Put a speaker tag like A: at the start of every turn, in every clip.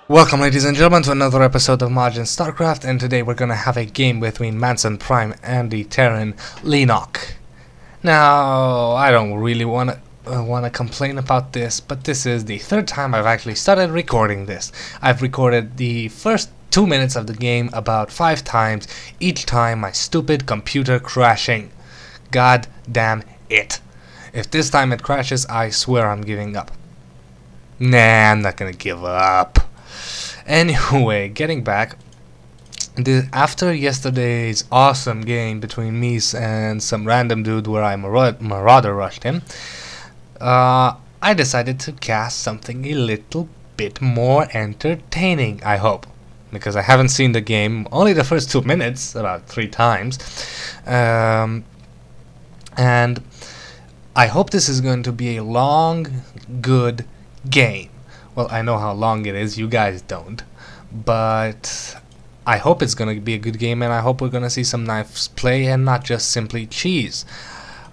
A: Welcome ladies and gentlemen to another episode of Majin Starcraft, and today we're gonna have a game between MansonPrime and the Terran Leenock. Now, I don't really wanna complain about this, but this is the third time I've actually started recording this. I've recorded the first 2 minutes of the game about 5 times, each time my stupid computer crashing. God damn it. If this time it crashes, I swear I'm giving up. Nah, I'm not gonna give up. Anyway, getting back, after yesterday's awesome game between me and some random dude where I marauder rushed him, I decided to cast something a little bit more entertaining, I hope. Because I haven't seen the game, only the first 2 minutes, about 3 times. And I hope this is going to be a long, good game. Well, I know how long it is, you guys don't. But I hope it's going to be a good game, and I hope we're going to see some nice play and not just simply cheese.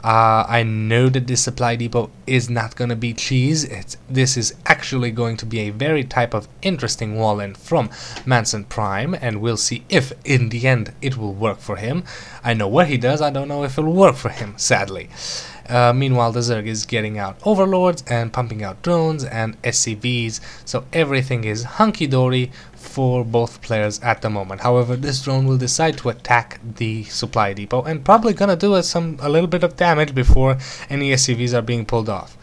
A: I know that this supply depot is not going to be cheese. This is actually going to be a very type of interesting wall-in from MansonPrime, and we'll see if in the end it will work for him. I know what he does, I don't know if it'll work for him, sadly. Meanwhile, the Zerg is getting out overlords and pumping out drones and SCVs, so everything is hunky-dory for both players at the moment. However, this drone will decide to attack the supply depot and probably gonna do a little bit of damage before any SCVs are being pulled off.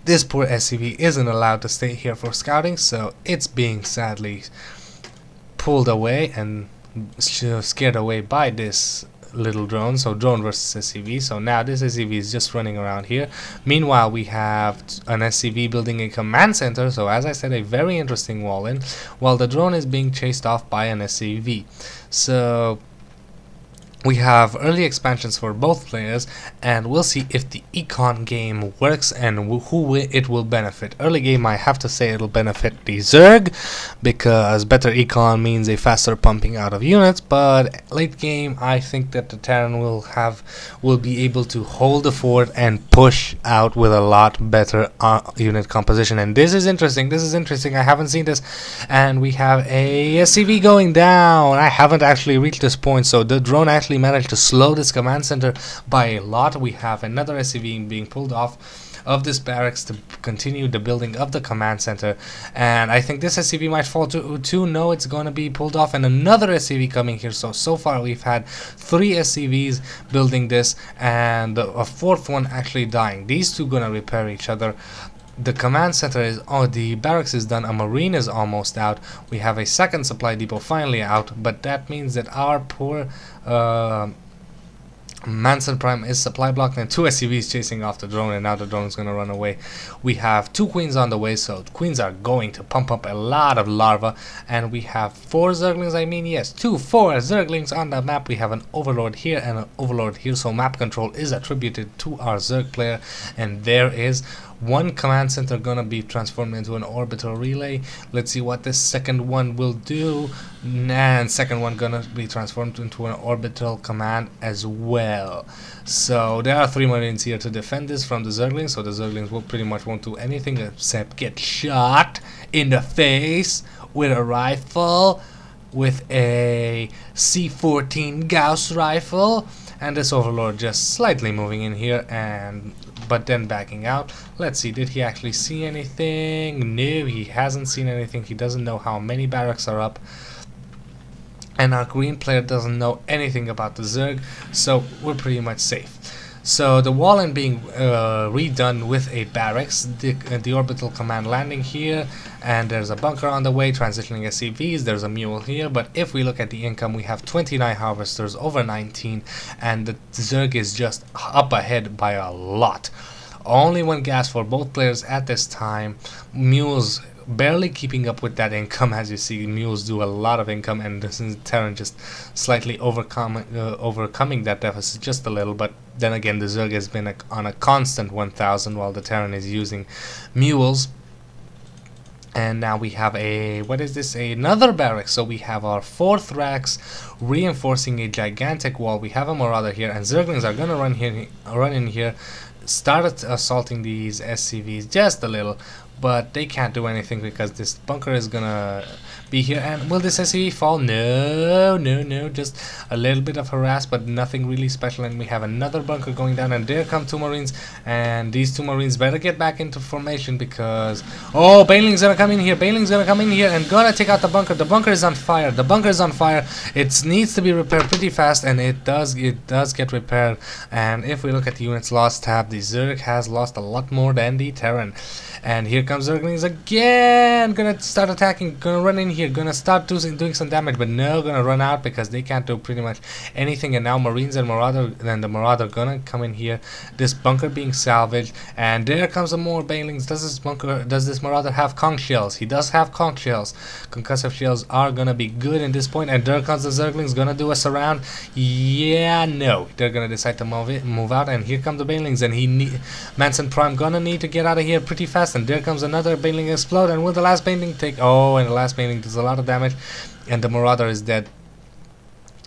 A: This poor SCV isn't allowed to stay here for scouting, so it's being sadly pulled away and scared away by this little drone. So drone versus SCV. So now this SCV is just running around here. Meanwhile, we have an SCV building a command center, so as I said, a very interesting wall in, while the drone is being chased off by an SCV. So we have early expansions for both players, and we'll see if the econ game works and who it will benefit. Early game, I have to say it'll benefit the Zerg, because better econ means a faster pumping out of units, but late game, I think that the Terran will be able to hold the fort and push out with a lot better unit composition. And this is interesting, I haven't seen this. And we have a SCV going down. I haven't actually reached this point, so the drone actually managed to slow this command center by a lot. We have another SCV being pulled off of this barracks to continue the building of the command center, and I think this SCV might fall too. No, it's going to be pulled off, and another SCV coming here. So far we've had 3 SCVs building this, and a 4th one actually dying. These two gonna repair each other. The command center is, the barracks is done, a marine is almost out, we have a second supply depot finally out, but that means that our poor MansonPrime is supply blocked and 2 SCVs chasing off the drone, and now the drone is going to run away. We have 2 queens on the way, so queens are going to pump up a lot of larva, and we have 4 Zerglings, 4 Zerglings on the map. We have an overlord here and an overlord here, so map control is attributed to our Zerg player, and there is one command center gonna be transformed into an orbital relay. Let's see what this second one will do. And second one gonna be transformed into an orbital command as well. So there are 3 marines here to defend this from the Zerglings, so the Zerglings will pretty much won't do anything except get shot in the face with a rifle, with a C-14 Gauss rifle, and this overlord just slightly moving in here but then backing out. Let's see, did he actually see anything? No, he hasn't seen anything. He doesn't know how many barracks are up, and our green player doesn't know anything about the Zerg, so we're pretty much safe. So the wall-in being redone with a barracks, the orbital command landing here, and there's a bunker on the way, transitioning SCVs, there's a mule here, but if we look at the income, we have 29 harvesters, over 19, and the Zerg is just up ahead by a lot. Only 1 gas for both players at this time. Mules barely keeping up with that income. As you see, mules do a lot of income, and this is Terran just slightly overcoming that deficit just a little, but then again the Zerg has been on a constant 1000 while the Terran is using mules. And now we have another barracks. So we have our 4th racks reinforcing a gigantic wall. We have a marauder here, and Zerglings are gonna run in here, start assaulting these SCVs just a little. but they can't do anything because this bunker is gonna be here. And will this SCV fall? No, no, no, just a little bit of harass, but nothing really special. And we have another bunker going down, and there come 2 Marines, and these 2 Marines better get back into formation because oh, Baneling's gonna come in here, Baneling's gonna come in here and gonna take out the bunker. The bunker is on fire, the bunker is on fire. It needs to be repaired pretty fast, and it does get repaired. And if we look at the units lost tab, the Zerg has lost a lot more than the Terran. And here comes Zerglings again, gonna start attacking, gonna run in here, gonna start doing some damage, but no, gonna run out because they can't do pretty much anything. And now Marines and the Marauder gonna come in here, this bunker being salvaged, and there comes some more Banelings. Does this Marauder have conch shells? He does have conch shells. Concussive shells are gonna be good in this point, and there comes the Zerglings, gonna do a surround. Yeah, no, they're gonna decide to move out, and here come the Banelings, and MansonPrime gonna need to get out of here pretty fast. And there comes another Baneling explode, and will the last Baneling take... oh, and the last Baneling does a lot of damage, and the Marauder is dead.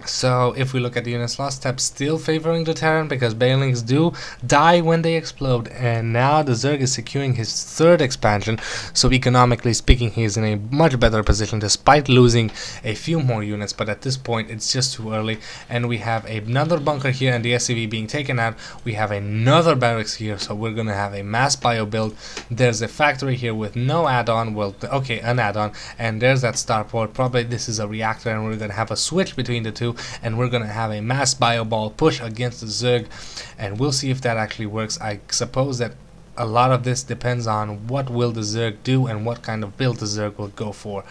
A: So if we look at the units lost tab, still favoring the Terran because Banelings do die when they explode. And now the Zerg is securing his 3rd expansion, so economically speaking he is in a much better position despite losing a few more units. But at this point it's just too early, and we have another bunker here and the SCV being taken out. We have another barracks here, so we're gonna have a mass bio build. There's a factory here with no add-on, well, okay, an add-on, and there's that starport. Probably this is a reactor, and we're gonna have a switch between the two, and we're gonna have a mass bio ball push against the Zerg, and we'll see if that actually works. I suppose that a lot of this depends on what will the Zerg do and what kind of build the Zerg will go for.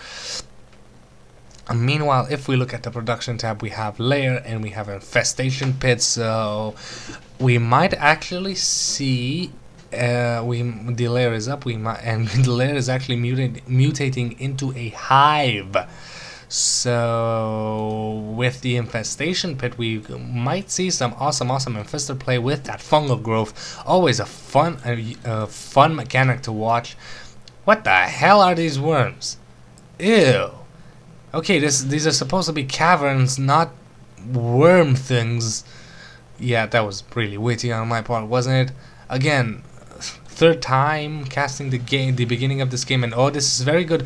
A: Meanwhile, if we look at the production tab, we have layer and we have infestation pits, so we might actually see the layer is up, and the layer is actually mutating into a hive. So with the infestation pit, we might see some awesome infestor play with that fungal growth. Always a fun mechanic to watch. What the hell are these worms? Ew. Okay, these are supposed to be caverns, not worm things. Yeah, that was really witty on my part, wasn't it? Again, 3rd time casting the beginning of this game, and oh, this is very good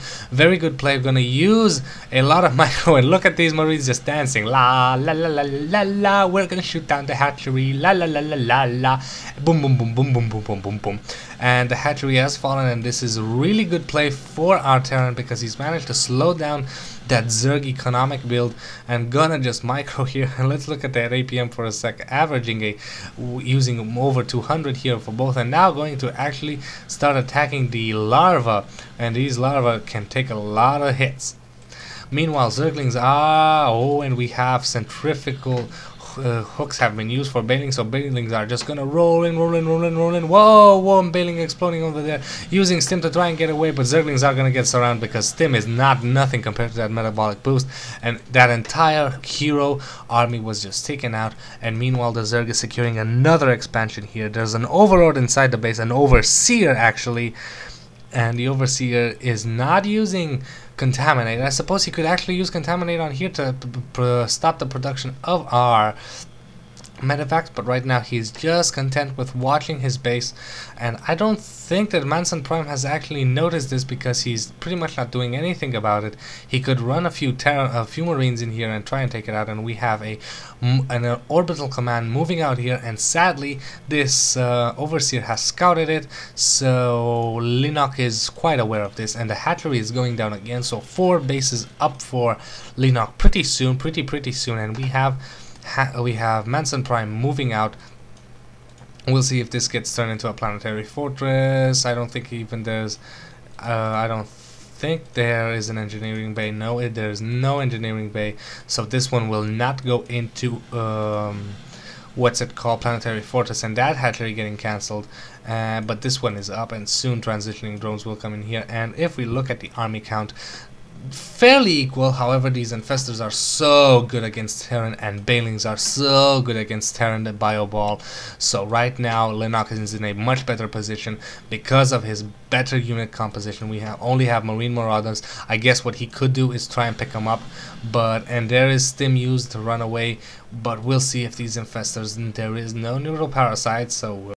A: play. We're gonna use a lot of micro, and look at these Marines just dancing, la la la la la la. We're gonna shoot down the hatchery, la la la la la la, boom boom boom boom boom boom boom boom boom. And the hatchery has fallen, and this is really good play for our Terran because he's managed to slow down that Zerg economic build, and gonna just micro here. And let's look at that APM for a sec, averaging using over 200 here for both, and now going to actually start attacking the larva, and these larvae can take a lot of hits. Meanwhile, Zerglings and we have centrifugal hooks have been used for bailing, so bailings are just gonna roll in. Whoa, bailing exploding over there, using stim to try and get away, but Zerglings are gonna get surrounded because stim is nothing compared to that metabolic boost, and that entire hero army was just taken out. And meanwhile, the Zerg is securing another expansion here. There's an overlord inside the base, an overseer actually, and the overseer is not using contaminate. I suppose he could actually use contaminate on here to stop the production of our medevacs, but right now he's just content with watching his base, and I don't think that MansonPrime has actually noticed this because he's pretty much not doing anything about it. He could run a few Marines in here and try and take it out, and we have an orbital command moving out here, and sadly this overseer has scouted it, so Leenock is quite aware of this, and the hatchery is going down again, so 4 bases up for Leenock pretty soon, pretty soon, and we have MansonPrime moving out. We'll see if this gets turned into a planetary fortress. I don't think even there's I don't think there is an engineering bay. No, there's no engineering bay, so this one will not go into what's it called, planetary fortress, and that hatchery getting cancelled, but this one is up, and soon transitioning drones will come in here. And if we look at the army count, fairly equal. However, these infestors are so good against Terran, and Bailings are so good against Terran, the bio ball. So right now Leenock is in a much better position because of his better unit composition. We only have Marine Marauders. I guess what he could do is try and pick them up, and there is stim used to run away, but we'll see if these infestors, there is no neural parasite, so